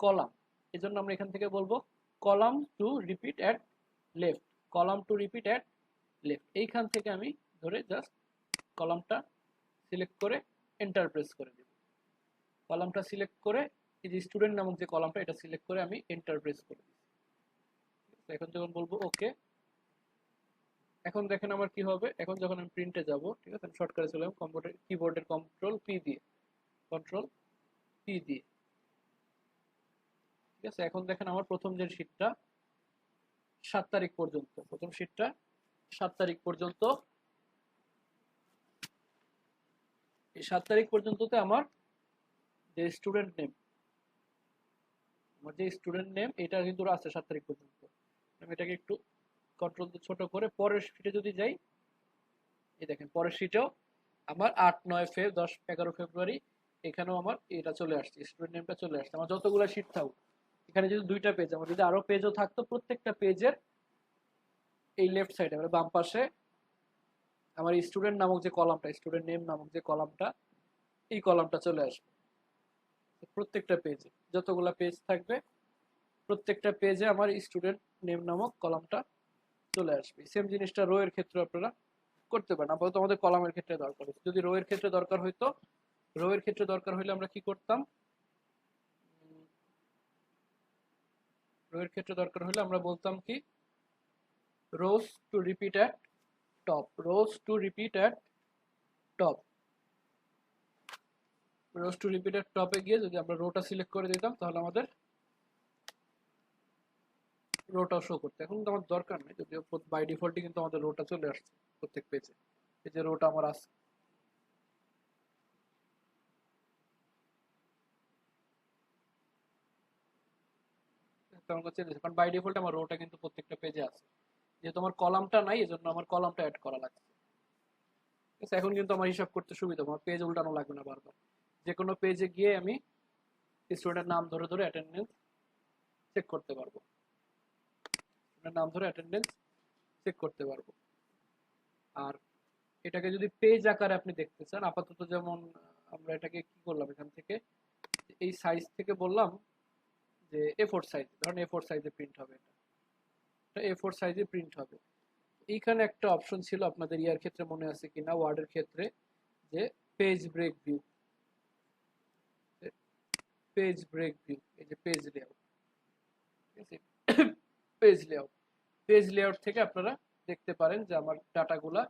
[SPEAKER 1] কলাম, এই জন্য আমরা এখান থেকে বলবো column to repeat at left, column to repeat at left, এইখান থেকে আমি ধরে জাস্ট কলামটা সিলেক্ট করে এন্টার প্রেস করে দেব, কলামটা সিলেক্ট করে এই যে স্টুডেন্ট নামক যে কলামটা এটা সিলেক্ট করে আমি এন্টার প্রেস করে দিই। এখন যখন বলবো ওকে, এখন দেখেন আমার কি হবে, এখন যখন আমি প্রিন্টে যাব, ঠিক আছে, আমি শর্টকাটে চলে যাবো কম্পিউটার কিবোর্ডের কন্ট্রোল পি দিয়ে, কন্ট্রোল পি দিয়ে, ঠিক আছে। এখন দেখেন আমার প্রথম যে শীটটা 7 তারিখ পর্যন্ত, প্রথম শীটটা 7 তারিখ পর্যন্ত, এই 7 তারিখ পর্যন্ততে আমার যে স্টুডেন্ট নেম, আমার যে স্টুডেন্ট নেম এটা কিন্তু আছে 7 তারিখ পর্যন্ত। আমি এটাকে একটু কন্ট্রোল দিয়ে ছোট করে পরের শীটে যদি যাই, এই দেখেন পরের শীটেও আমার 8, 9, 10, 11 ফেব্রুয়ারি এখানেও আমার এটা চলে আসছে, স্টুডেন্ট নেমটা চলে আসছে। আমার যতগুলো শীট থাকুক, এখানে যদি দুইটা পেজ, আমার যদি আরো পেজও থাকতো, প্রত্যেকটা পেজের এই লেফট সাইডে মানে বাম পাশে আমার স্টুডেন্ট নামক যে কলামটা, স্টুডেন্ট নেম নামক যে কলামটা, এই কলামটা চলে আসবে প্রত্যেকটা পেজে, যতগুলা পেজ থাকবে প্রত্যেকটা পেজে আমার স্টুডেন্ট নেম নামক কলামটা চলে আসবে। সেম জিনিসটা রো এর ক্ষেত্রে আপনারা করতে পারেন, আপাতত আমাদের কলামের ক্ষেত্রে দরকার হচ্ছে, যদি রো এর ক্ষেত্রে দরকার হইতো, রো এর ক্ষেত্রে দরকার হইলে আমরা কি করতাম, রো এর ক্ষেত্রে দরকার হলে আমরা বলতাম কি রোজ to repeat at top, rose to repeat at top, rose to repeat at টপে গিয়ে যদি আমরা রোটা সিলেক্ট করে দিতাম তাহলে আমাদের রোটা শো করতে, এখন কিন্তু আমার দরকার নেই, যদিও বাই ডিফল্টই কিন্তু আমাদের রোটা চলে আসছে প্রত্যেক পেজে, এই যে রোটা আমার আছে। তেমন কোনো চেঞ্জ, কারণ বাই ডিফল্ট আমার রোটা কিন্তু প্রত্যেকটা পেজে আছে, যেহেতু আমার কলামটা নাই এজন্য আমার কলামটা অ্যাড করা লাগছে। ঠিক আছে, এখন কিন্তু আমার হিসাব করতে সুবিধা, আমার পেজ উল্টানো লাগবে না বারবার। যে কোনো পেজে গিয়ে আমি স্টুডেন্টের নাম ধরে ধরে অ্যাটেন্ডেন্স চেক করতে পারবো, স্টুডেন্টের নাম ধরে অ্যাটেন্ডেন্স চেক করতে পারবো। আর এটাকে যদি পেজ আকারে আপনি দেখতে চান, আপাতত যেমন আমরা এটাকে কি করলাম, এখান থেকে এই সাইজ থেকে বললাম যে A4 সাইজ, ধরেন A4 সাইজে প্রিন্ট হবে, এটা A4 সাইজে প্রিন্ট হবে। এইখানে একটা অপশন ছিল আপনাদের ইয়ার ক্ষেত্রে মনে আছে কিনা, ওয়ার্ডের ক্ষেত্রে, যে page break view, page break view, এই যে পেজ লেআউট, ঠিক আছে, পেজ লেআউট, পেজ লেআউট থেকে আপনারা দেখতে পারেন যে আমার ডাটাগুলা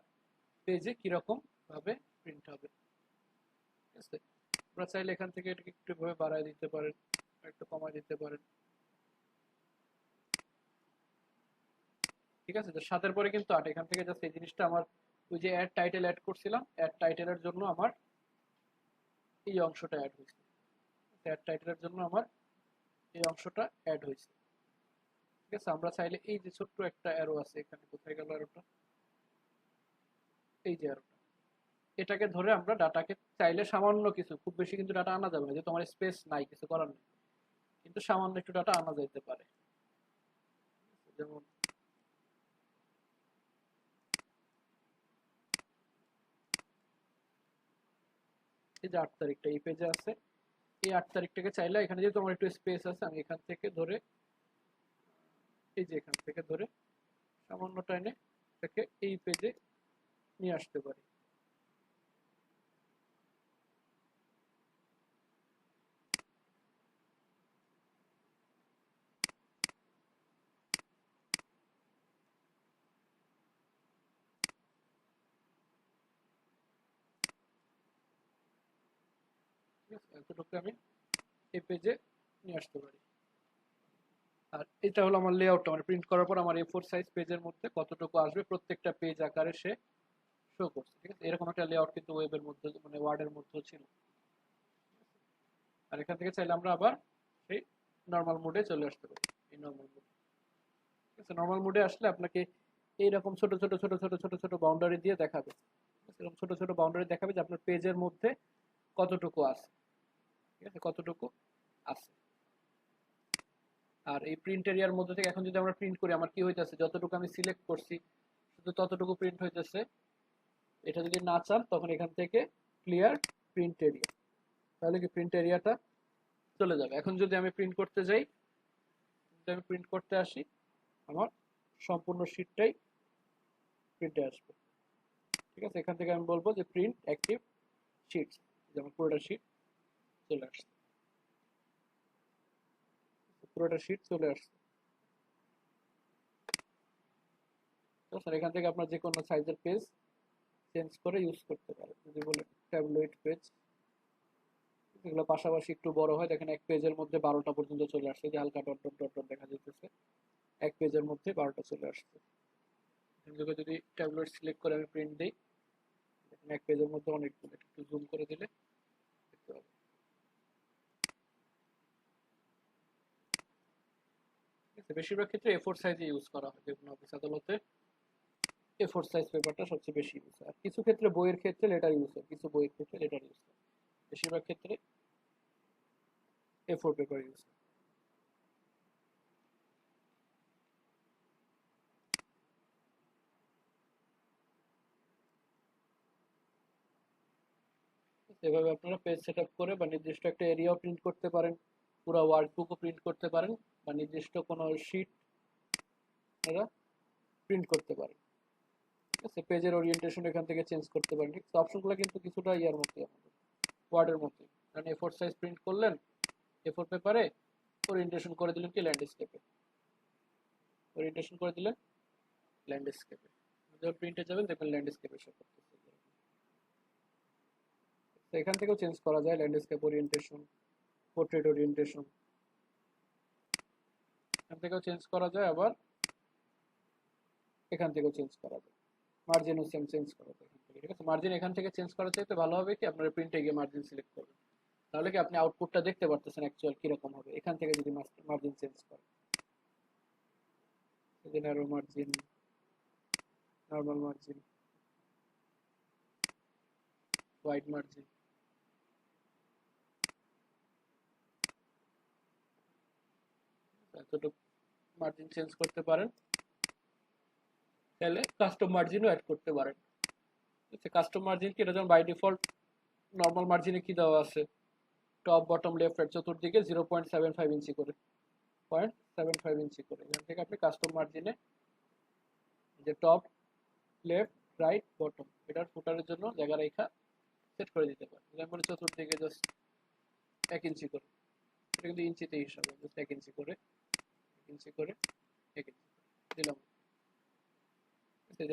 [SPEAKER 1] পেজে কিরকম ভাবে প্রিন্ট হবে। ঠিক আছে, আপনারা চাইলে এখান থেকে এটাকে একটু ভাবে বাড়ায় দিতে পারেন, একটু কমায় দিতে পারেন। ঠিক আছে, তো 7-এর পরে কিন্তু 8, এখান থেকে জাস্ট এই জিনিসটা আমার ওই যে অ্যাড টাইটেল অ্যাড করছিলাম, অ্যাড টাইটেলের জন্য আমার এই অংশটা অ্যাড হয়েছে, অ্যাড টাইটেলের জন্য আমার এই অংশটা অ্যাড হয়েছে। ঠিক আছে, আমরা চাইলে এই যে ছোট্ট একটা অ্যারো আছে এখানে, কোথায় গেল অ্যারোটা, এই যে অ্যারোটা, এটাকে ধরে আমরা ডাটাকে চাইলে সামান্য কিছু, খুব বেশি কিন্তু ডাটা আনা যাবে না, যেহেতু আমার স্পেস নাই, কিছু করার নেই, কিন্তু সামান্য একটু ডাটা আনা যাইতে পারে। যেমন এই যে 8 তারিখটা এই পেজে আছে, এই 8 তারিখটাকে চাইলে এখানে যেহেতু আমার একটু স্পেস আছে, আমি এখান থেকে ধরে, এই যে এখান থেকে ধরে সামান্য টাইনে এটাকে এই পেজে নিয়ে আসতে পারি। ঠিক আছে, এতটুকু আমি এই পেজে নিয়ে আসতে পারি। আর এটা হলো আমার লেআউটটা, মানে প্রিন্ট করার পর আমার A4 সাইজ পেজের মধ্যে কতটুকু আসবে প্রত্যেকটা পেজ আকারে সে শো করছে। ঠিক আছে, এরকম একটা লেআউট কিন্তু ওয়েবের মধ্যে, মানে ওয়ার্ডের মধ্যেও ছিল। আর এখান থেকে চাইলে আমরা আবার সেই নর্মাল মোডে চলে আসতে পারি, এই নর্মাল মোড। ঠিক আছে, নর্মাল মোডে আসলে আপনাকে এইরকম ছোট ছোট ছোট ছোট ছোট ছোট বাউন্ডারি দিয়ে দেখাবে, এরকম ছোট ছোট বাউন্ডারি দেখাবে যে আপনার পেজের মধ্যে কতটুকু আছে। ঠিক আছে, কতটুকু আছে। আর এই প্রিন্ট এরিয়ার মধ্যে থেকে এখন যদি আমরা প্রিন্ট করি, আমার কি হইতেছে, যতটুকু আমি সিলেক্ট করছি শুধু ততটুকু প্রিন্ট হইতেছে। এটা যদি না চান তখন এখান থেকে ক্লিয়ার প্রিন্ট এরিয়া, তাহলে কি প্রিন্ট এরিয়াটা চলে যাবে। এখন যদি আমি প্রিন্ট করতে যাই, যদি আমি প্রিন্ট করতে আসি, আমার সম্পূর্ণ শীটটাই প্রিন্টে আসবে। ঠিক আছে, এখান থেকে আমি বলবো যে প্রিন্ট অ্যাক্টিভ শিটস, যেমন পুরোটা শিট চলে আসছে, পুরোটা শিট চলে আসছে। এখান থেকে আপনার যে কোনো সাইজের পেজ চেঞ্জ করে ইউজ করতে পারেন। যদি বলে ট্যাবলয়েড পেজ, এগুলো পাশাপাশি একটু বড় হয়, দেখেন এক পেজের মধ্যে 12টা পর্যন্ত চলে আসছে, যে হালকা ডট ডট ডট ডট দেখা যেতেছে, এক পেজের মধ্যে 12টা চলে আসছে। যদি ট্যাবলয়েড সিলেক্ট করে আমি প্রিন্ট দিই, দেখেন এক পেজের মধ্যে অনেকগুলো, একটু জুম করে দিলে দেখতে পাবেন। বেশিরভাগ ক্ষেত্রে A4 সাইজে ইউজ করা হয়, যেকোনো অফিস আদালতে A4 সাইজ পেপারটা সবচেয়ে বেশি ইউজ হয়। আর কিছু ক্ষেত্রে বইয়ের ক্ষেত্রে লেটার ইউজ হয়, কিছু বইয়ের ক্ষেত্রে লেটার ইউজ হয়, বেশিরভাগ ক্ষেত্রে A4 পেপার ইউজ হয়। এভাবে আপনারা পেজ সেট আপ করে বা নির্দিষ্ট একটা এরিয়াও প্রিন্ট করতে পারেন, পুরো ওয়ার্কবুকও প্রিন্ট করতে পারেন, বা নির্দিষ্ট কোনো শিট আপনারা প্রিন্ট করতে পারেন। ঠিক আছে, পেজের ওরিয়েন্টেশন এখান থেকে চেঞ্জ করতে পারেন। ঠিক আছে, অপশনগুলো কিন্তু কিছুটা ইয়ার মধ্যে, আমাদের ওয়ার্ডের মধ্যে। কারণ A4 সাইজ প্রিন্ট করলেন, A4 পেপারে ওরিয়েন্টেশন করে দিলেন কি ল্যান্ডস্কেপে, ওরিয়েন্টেশন করে দিলেন ল্যান্ডস্কেপে, যখন প্রিন্টে যাবেন দেখবেন ল্যান্ডস্কেপে শো করতেছে। তো এখান থেকেও চেঞ্জ করা যায় ল্যান্ডস্কেপ ওরিয়েন্টেশন, পোর্ট্রেট ওরিয়েন্টেশন, এখান থেকেও চেঞ্জ করা যায়, আবার এখান থেকেও চেঞ্জ করা যায়, মার্জিনও সেম চেঞ্জ করা যায় এখান থেকে। ঠিক আছে, মার্জিন এখান থেকে চেঞ্জ করার চাইতে ভালো হবে কি আপনার প্রিন্টে গিয়ে মার্জিন সিলেক্ট করবেন, তাহলে কি আপনি আউটপুটটা দেখতে পারতেছেন অ্যাকচুয়াল কিরকম হবে, এখান থেকে যদি মার্জিন চেঞ্জ করেন। এই যে narrow margin, normal margin, wide margin. এতটুকু মার্জিন চেঞ্জ করতে পারেন, তাহলে কাস্টম মার্জিনও অ্যাড করতে পারেন। কাস্টম মার্জিন কি, এটা যেমন বাই ডিফল্ট নর্মাল মার্জিনে কি দেওয়া আছে, টপ বটম লেফট রাইট চতুর্দিকে 0.75 ইঞ্চি করে, 0.75 ইঞ্চি করে। এখান থেকে আপনি কাস্টম মার্জিনে যে টপ লেফট রাইট বটম এটার ফুটারের জন্য জায়গা রেখা সেট করে দিতে পারেন। যেমন চতুর্দিকে জাস্ট 1 ইঞ্চি করে, এটা কিন্তু ইঞ্চিতে হিসাবে, জাস্ট 1 ইঞ্চি করে, 1 ইঞ্চি করে, 1 ইঞ্চি দিলাম,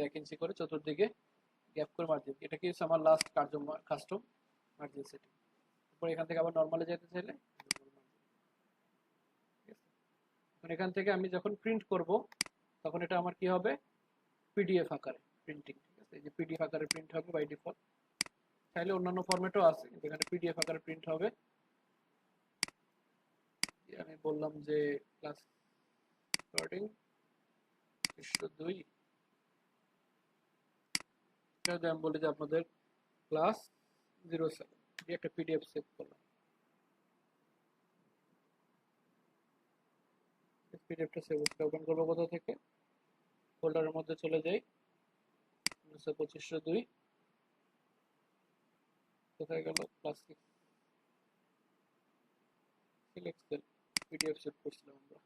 [SPEAKER 1] 1 ইঞ্চি করে চতুর্দিকে গ্যাপ করে মার্জিন। এটা কি হচ্ছে আমার লাস্ট কাস্টম মার্জিন সেটিং। তারপর এখান থেকে আবার নর্মালে যেতে চাইলে এখান থেকে আমি যখন প্রিন্ট করব তখন এটা আমার কি হবে, পিডিএফ আকারে প্রিন্টিং। ঠিক আছে, এই যে পিডিএফ আকারে প্রিন্ট হবে বাই ডিফল্ট। চাইলে অন্যান্য ফরম্যাটও আছে, কিন্তু এখানে পিডিএফ আকারে প্রিন্ট হবে। আমি বললাম যে ক্লাস স্টার্টিং 2, আমি বলি যে আপনাদের ক্লাস 07 দিয়ে একটা পিডিএফ সেভ করলাম। পিডিএফটা সেভ ওপেন করবো কোথা থেকে, ফোল্ডারের মধ্যে চলে যাই, 2502, কোথায় গেল, ক্লাস 6 এক্সেল পিডিএফ সেভ করছিলাম আমরা।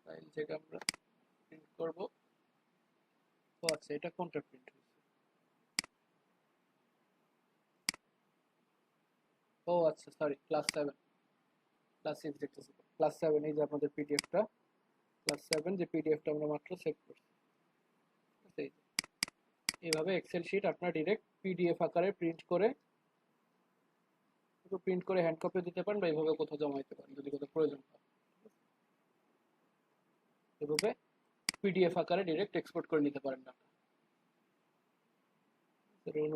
[SPEAKER 1] ফাইল থেকে আমরা প্রিন্ট করব। ও আচ্ছা, এটা কোনটা প্রিন্ট হয়েছে, ও আচ্ছা সরি, ক্লাস 7, ক্লাস 6 দেখতেছি, ক্লাস 7 এই যে আপনাদের পিডিএফটা, ক্লাস 7 যে পিডিএফটা আমরা মাত্র সেভ করছি। এইভাবে এক্সেল শিট আপনারা ডিরেক্ট পিডিএফ আকারে প্রিন্ট করে হ্যান্ড কপি দিতে পারেন, বা এইভাবে কোথাও জমা দিতে পারেন যদি কোথাও প্রয়োজন হয়। এভাবে পিডিএফ আকারে ডিরেক্ট এক্সপোর্ট করে নিতে পারেন ডাটা।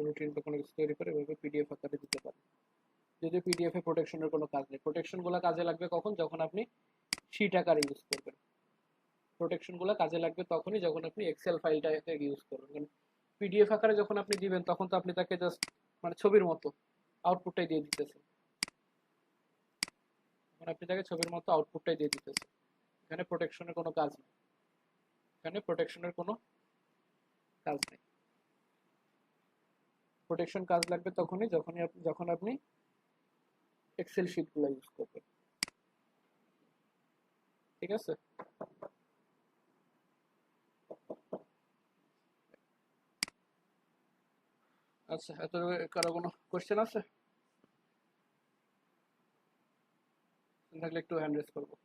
[SPEAKER 1] রুটিন বা কোনো কিছু তৈরি করে এভাবে পিডিএফ আকারে দিতে পারেন। যদি পিডিএফ এ প্রোটেকশনের কোনো কাজ নেই, প্রোটেকশনগুলো কাজে লাগবে কখন, যখন আপনি শিট আকারে ইউজ করবেন। প্রোটেকশনগুলো কাজে লাগবে তখনই যখন আপনি এক্সেল ফাইলটাকে ইউজ করবেন। পিডিএফ আকারে যখন আপনি দিবেন তখন তো আপনি তাকে জাস্ট মানে ছবির মতো আউটপুটটাই দিয়ে দিতেছেন, মানে আপনি তাকে ছবির মতো আউটপুটটাই দিয়ে দিতেছেন। এখানে প্রোটেকশনের কোনো কাজ নেই, এখানে প্রোটেকশনের কোনো কাজ নেই। প্রোটেকশন কাজ লাগবে তখনই যখন আপনি এক্সেল শিটগুলো ইউজ করবেন। ঠিক আছে, আচ্ছা এত কারো কোনো কোশ্চেন আছে থাকলে একটু হ্যান্ড রেজ করবো।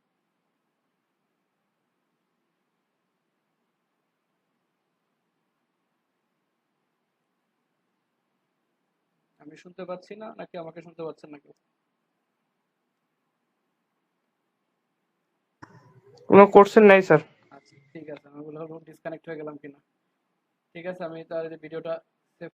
[SPEAKER 1] আমি শুনতে পাচ্ছি না, নাকি আমাকে শুনতে পাচ্ছেন নাকি?
[SPEAKER 2] কোনো কোশ্চেন নাই স্যার।
[SPEAKER 1] আচ্ছা ঠিক আছে, আমি বললাম ডিসকানেক্ট হয়ে গেলাম কিনা। ঠিক আছে, আমি তাহলে ভিডিওটা